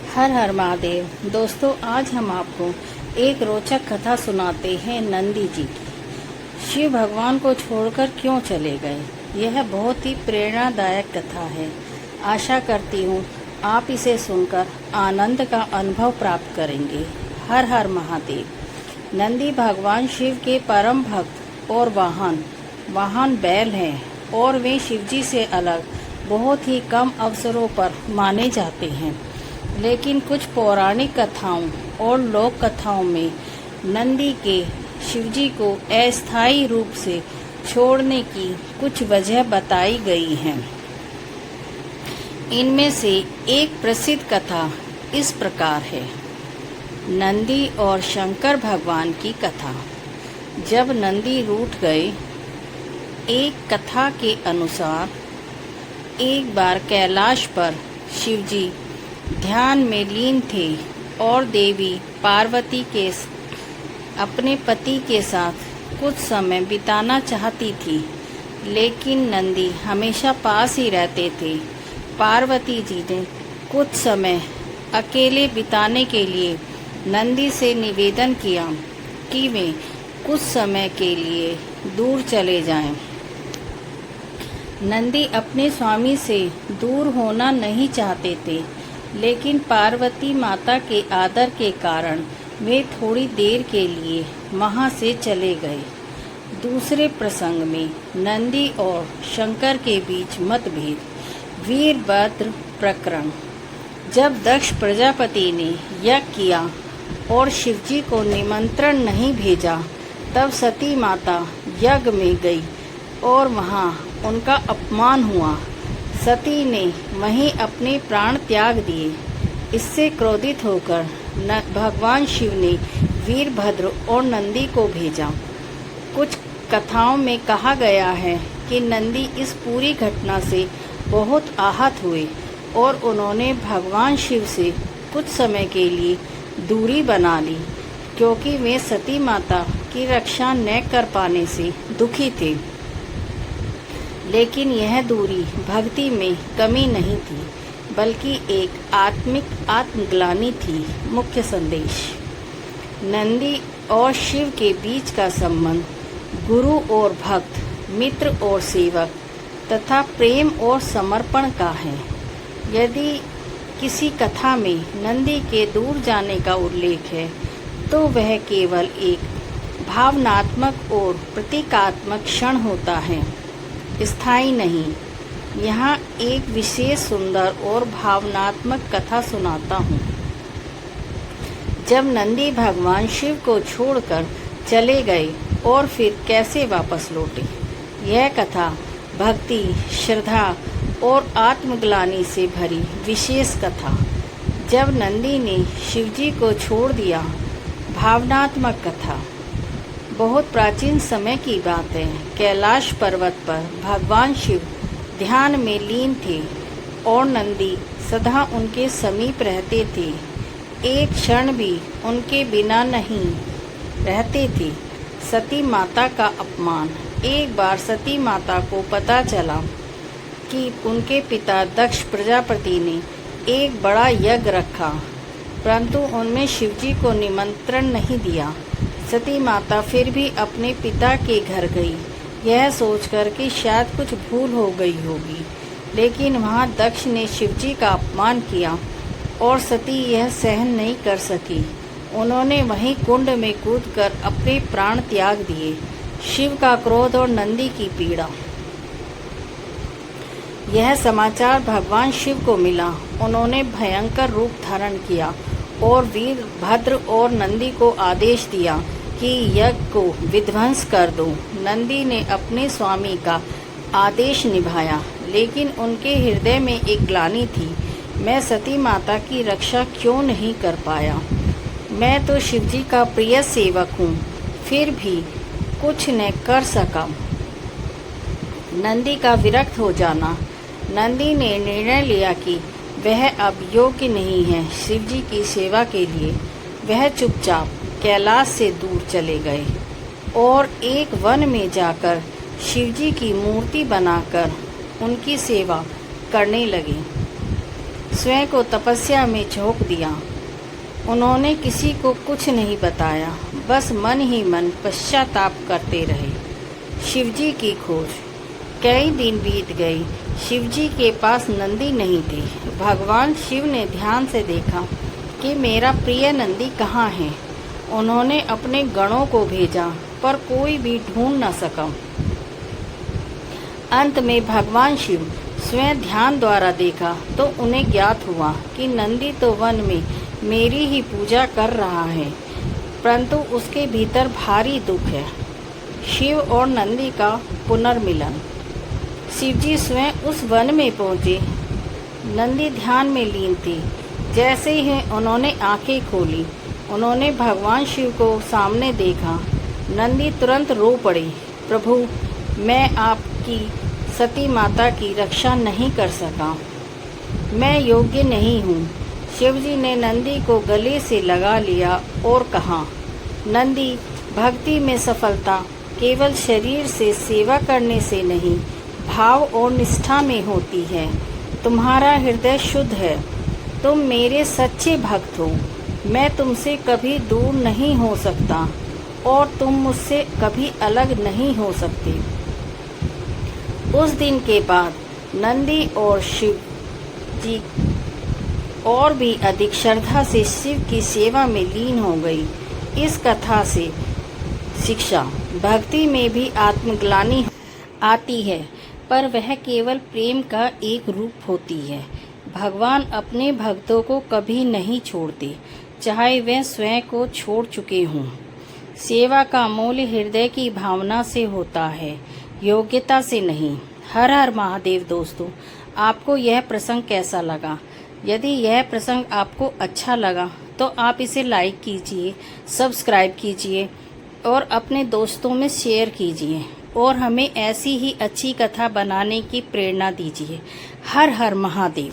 हर हर महादेव। दोस्तों, आज हम आपको एक रोचक कथा सुनाते हैं नंदी जी की। शिव भगवान को छोड़कर क्यों चले गए। यह बहुत ही प्रेरणादायक कथा है। आशा करती हूँ आप इसे सुनकर आनंद का अनुभव प्राप्त करेंगे। हर हर महादेव। नंदी भगवान शिव के परम भक्त और वाहन बैल हैं और वे शिवजी से अलग बहुत ही कम अवसरों पर माने जाते हैं। लेकिन कुछ पौराणिक कथाओं और लोक कथाओं में नंदी के शिवजी को अस्थायी रूप से छोड़ने की कुछ वजह बताई गई हैं। इनमें से एक प्रसिद्ध कथा इस प्रकार है। नंदी और शंकर भगवान की कथा। जब नंदी रूठ गए, एक कथा के अनुसार एक बार कैलाश पर शिवजी ध्यान में लीन थे और देवी पार्वती के अपने पति के साथ कुछ समय बिताना चाहती थी, लेकिन नंदी हमेशा पास ही रहते थे। पार्वती जी ने कुछ समय अकेले बिताने के लिए नंदी से निवेदन किया कि वे कुछ समय के लिए दूर चले जाएं। नंदी अपने स्वामी से दूर होना नहीं चाहते थे, लेकिन पार्वती माता के आदर के कारण वे थोड़ी देर के लिए वहां से चले गए। दूसरे प्रसंग में नंदी और शंकर के बीच मतभेद। वीरभद्र प्रकरण। जब दक्ष प्रजापति ने यज्ञ किया और शिवजी को निमंत्रण नहीं भेजा, तब सती माता यज्ञ में गई और वहां उनका अपमान हुआ। सती ने वहीं अपने प्राण त्याग दिए। इससे क्रोधित होकर भगवान शिव ने वीरभद्र और नंदी को भेजा। कुछ कथाओं में कहा गया है कि नंदी इस पूरी घटना से बहुत आहत हुए और उन्होंने भगवान शिव से कुछ समय के लिए दूरी बना ली, क्योंकि वे सती माता की रक्षा न कर पाने से दुखी थे। लेकिन यह दूरी भक्ति में कमी नहीं थी, बल्कि एक आत्मग्लानि थी। मुख्य संदेश। नंदी और शिव के बीच का संबंध गुरु और भक्त, मित्र और सेवक तथा प्रेम और समर्पण का है। यदि किसी कथा में नंदी के दूर जाने का उल्लेख है, तो वह केवल एक भावनात्मक और प्रतीकात्मक क्षण होता है, स्थायी नहीं। यहाँ एक विशेष सुंदर और भावनात्मक कथा सुनाता हूँ। जब नंदी भगवान शिव को छोड़कर चले गए और फिर कैसे वापस लौटे। यह कथा भक्ति, श्रद्धा और आत्मग्लानि से भरी विशेष कथा। जब नंदी ने शिवजी को छोड़ दिया। भावनात्मक कथा। बहुत प्राचीन समय की बात है। कैलाश पर्वत पर भगवान शिव ध्यान में लीन थे और नंदी सदा उनके समीप रहते थे। एक क्षण भी उनके बिना नहीं रहते थे। सती माता का अपमान। एक बार सती माता को पता चला कि उनके पिता दक्ष प्रजापति ने एक बड़ा यज्ञ रखा, परंतु उनमें शिवजी को निमंत्रण नहीं दिया। सती माता फिर भी अपने पिता के घर गई, यह सोचकर कि शायद कुछ भूल हो गई होगी। लेकिन वहां दक्ष ने शिवजी का अपमान किया और सती यह सहन नहीं कर सकी। उन्होंने वहीं कुंड में कूदकर अपने प्राण त्याग दिए। शिव का क्रोध और नंदी की पीड़ा। यह समाचार भगवान शिव को मिला। उन्होंने भयंकर रूप धारण किया और वीरभद्र और नंदी को आदेश दिया कि यज्ञ को विध्वंस कर दो। नंदी ने अपने स्वामी का आदेश निभाया, लेकिन उनके हृदय में एक ग्लानि थी। मैं सती माता की रक्षा क्यों नहीं कर पाया। मैं तो शिवजी का प्रिय सेवक हूँ, फिर भी कुछ न कर सका। नंदी का विरक्त हो जाना। नंदी ने निर्णय लिया कि वह अब योग्य नहीं है शिवजी की सेवा के लिए। वह चुपचाप कैलाश से दूर चले गए और एक वन में जाकर शिवजी की मूर्ति बनाकर उनकी सेवा करने लगे। स्वयं को तपस्या में झोंक दिया। उन्होंने किसी को कुछ नहीं बताया, बस मन ही मन पश्चाताप करते रहे। शिवजी की खोज। कई दिन बीत गए। शिवजी के पास नंदी नहीं थे। भगवान शिव ने ध्यान से देखा कि मेरा प्रिय नंदी कहाँ है। उन्होंने अपने गणों को भेजा, पर कोई भी ढूंढ न सका। अंत में भगवान शिव स्वयं ध्यान द्वारा देखा तो उन्हें ज्ञात हुआ कि नंदी तो वन में मेरी ही पूजा कर रहा है, परंतु उसके भीतर भारी दुख है। शिव और नंदी का पुनर्मिलन। शिवजी स्वयं उस वन में पहुँचे। नंदी ध्यान में लीन थी। जैसे ही उन्होंने आंखें खोली, उन्होंने भगवान शिव को सामने देखा। नंदी तुरंत रो पड़े, प्रभु, मैं आपकी सती माता की रक्षा नहीं कर सका, मैं योग्य नहीं हूँ। शिवजी ने नंदी को गले से लगा लिया और कहा, नंदी, भक्ति में सफलता केवल शरीर से सेवा करने से नहीं, भाव और निष्ठा में होती है। तुम्हारा हृदय शुद्ध है, तुम मेरे सच्चे भक्त हो। मैं तुमसे कभी दूर नहीं हो सकता और तुम मुझसे कभी अलग नहीं हो सकते। उस दिन के बाद नंदी और शिव जी और भी अधिक श्रद्धा से शिव की सेवा में लीन हो गई। इस कथा से शिक्षा। भक्ति में भी आत्मग्लानि आती है, पर वह केवल प्रेम का एक रूप होती है। भगवान अपने भक्तों को कभी नहीं छोड़ते, चाहे वे स्वयं को छोड़ चुके हों। सेवा का मूल्य हृदय की भावना से होता है, योग्यता से नहीं। हर हर महादेव। दोस्तों, आपको यह प्रसंग कैसा लगा? यदि यह प्रसंग आपको अच्छा लगा तो आप इसे लाइक कीजिए, सब्सक्राइब कीजिए और अपने दोस्तों में शेयर कीजिए और हमें ऐसी ही अच्छी कथा बनाने की प्रेरणा दीजिए। हर हर महादेव।